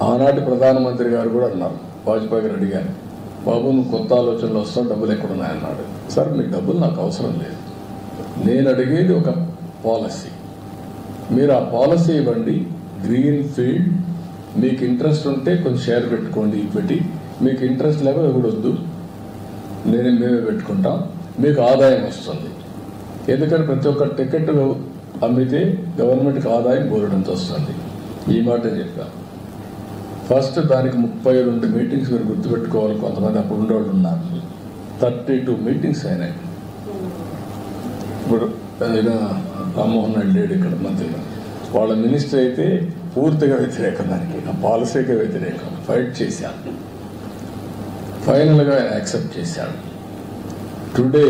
ఆనాటి ప్రధానమంత్రి గారు కూడా అన్నారు, వాజ్పేయి గారు అడిగారు, బాబు నువ్వు కొత్త ఆలోచనలు వస్తావు, డబ్బులు ఎక్కడున్నాయన్నాడు. సార్ మీ డబ్బులు నాకు అవసరం లేదు, నేను అడిగేది ఒక పాలసీ, మీరు ఆ పాలసీ ఇవ్వండి. గ్రీన్ ఫీల్డ్ మీకు ఇంట్రెస్ట్ ఉంటే కొంచెం షేర్ పెట్టుకోండి పెట్టి, మీకు ఇంట్రెస్ట్ లేకపోతే కూడా వద్దు, మేమే పెట్టుకుంటాం, మీకు ఆదాయం వస్తుంది. ఎందుకంటే ప్రతి ఒక్క టికెట్ అమ్మితే గవర్నమెంట్కి ఆదాయం బోలెడంత వస్తుంది. ఈ మాట చెప్పాను. ఫస్ట్ దానికి 32 మీటింగ్స్ మీరు గుర్తుపెట్టుకోవాలి. కొంతమంది అప్పుడు ఉండేవాళ్ళు ఉన్నారు. 32 మీటింగ్స్ అయినాయి. ఇప్పుడు రామ్మోహన్ రెడ్డి లేడు ఇక్కడ మంత్రిగా, వాళ్ళ మినిస్టర్ అయితే పూర్తిగా వ్యతిరేకం, దానికి ఆ పాలసీకే వ్యతిరేకం. ఫైట్ చేశాను, ఫైనల్గా ఆయన యాక్సెప్ట్ చేశాడు. Today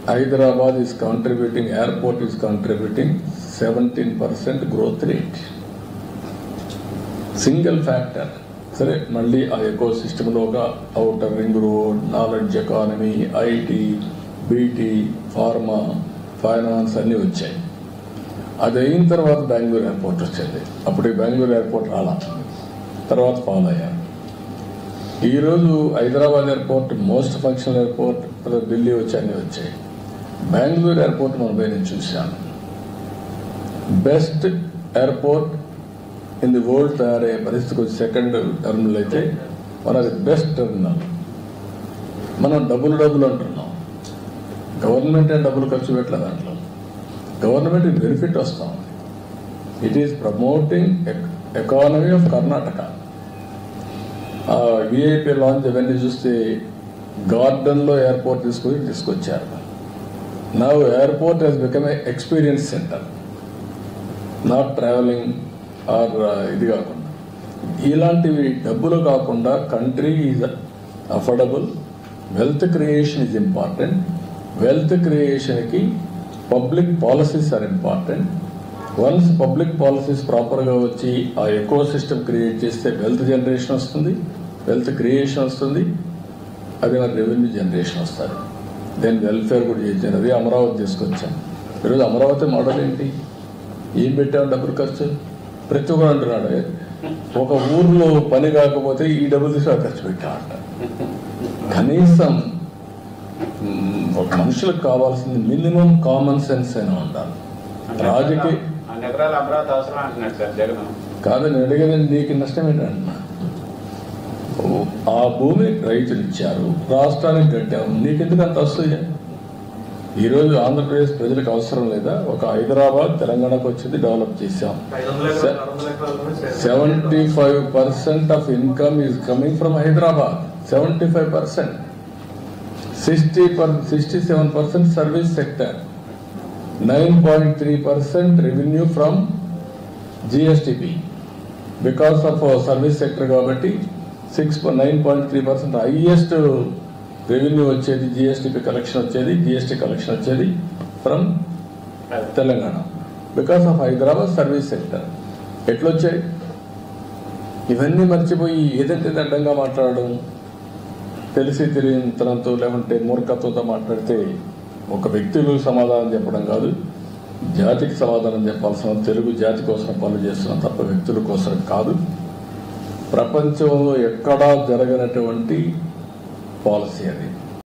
Hyderabad is contributing, airport is contributing 17% growth rate. Single factor. సరే మళ్ళీ ఆ ఎకో సిస్టంలో ఒక outer ring road, knowledge economy, IT, BT, pharma, finance అన్నీ వచ్చాయి. అది అయిన తర్వాత బెంగళూరు ఎయిర్పోర్ట్ వచ్చింది. అప్పుడు బెంగళూరు ఎయిర్పోర్ట్ రాలా, తర్వాత ఫాలో అయ్యారు. ఈరోజు Hyderabad airport most functional airport, Delhi వచ్చి అన్నీ వచ్చాయి. బెంగళూరు ఎయిర్పోర్ట్ మనం నేను చూశాను, best airport in the world తయారయ్యే పరిస్థితికి వచ్చి సెకండ్ టర్మినల్ అయితే మనది బెస్ట్ టర్మినల్. మనం డబ్బులు అంటున్నాం, గవర్నమెంట్ డబ్బులు ఖర్చు పెట్టలేదు దాంట్లో, గవర్నమెంట్ బెనిఫిట్ వస్తాం. It is promoting economy of Karnataka. VIP launch అవన్నీ చూస్తే గార్డెన్లో ఎయిర్పోర్ట్ తీసుకొచ్చారు. Now airport has become a experience centre, not travelling or ఇది కాకుండా. ఇలాంటివి డబ్బులు కాకుండా country is affordable, wealth creation is important. Wealth క్రియేషన్కి public policies are important. Once public policies ప్రాపర్గా వచ్చి ఆ ఎకో సిస్టమ్ క్రియేట్ చేస్తే వెల్త్ జనరేషన్ వస్తుంది, వెల్త్ క్రియేషన్ వస్తుంది, అది మన రెవెన్యూ జనరేషన్ వస్తుంది. దెన్ వెల్ఫేర్ కూడా చేశాను. అది అమరావతి తీసుకొచ్చాను. ఈరోజు అమరావతి మోడల్ ఏంటి? ఏం పెట్టాము డబ్బులు ఖర్చు? ప్రతి ఒక్కరు అంటున్నాడు, ఒక ఊర్లో పని కాకపోతే ఈ డబ్బులు తీసుకు ఖర్చు పెట్టామంట. కనీసం ఒక మనుషులకు కావాల్సింది మినిమం కామన్ సెన్స్ అయినా ఉండాలి. రాజకీయ కాదని అడిగేది నీకు నష్టం ఏంటంటున్నా. ఆ భూమి రైతులు ఇచ్చారు, రాష్ట్రానికి కట్టాము, నీకెందుకు అంత వస్తుంది? ఈరోజు ఆంధ్రప్రదేశ్ ప్రజలకు అవసరం లేదా? ఒక హైదరాబాద్ తెలంగాణకు వచ్చింది, డెవలప్ చేశాం. 75% of income is coming from Hyderabad. 75%, 67% service sector, 9.3% revenue from GSTP because of service sector. కాబట్టి 9.3% హైయెస్ట్ రెవెన్యూ వచ్చేది, జిఎస్టిపి కలెక్షన్ వచ్చేది, జిఎస్టి కలెక్షన్ వచ్చేది from Telangana because of Hyderabad service sector. ఎట్లొచ్చాయి? ఇవన్నీ మర్చిపోయి ఏదంటే అడ్డంగా మాట్లాడడం, తెలిసి తెలియనితనంతో లేకుంటే మూర్ఖత్వంతో మాట్లాడితే ఒక వ్యక్తులు సమాధానం చెప్పడం కాదు, జాతికి సమాధానం చెప్పాల్సిన తెలుగు జాతి కోసం పనులు చేస్తున్నాం తప్ప వ్యక్తుల కోసం కాదు. ప్రపంచంలో ఎక్కడా జరగనటువంటి పాలసీ అది.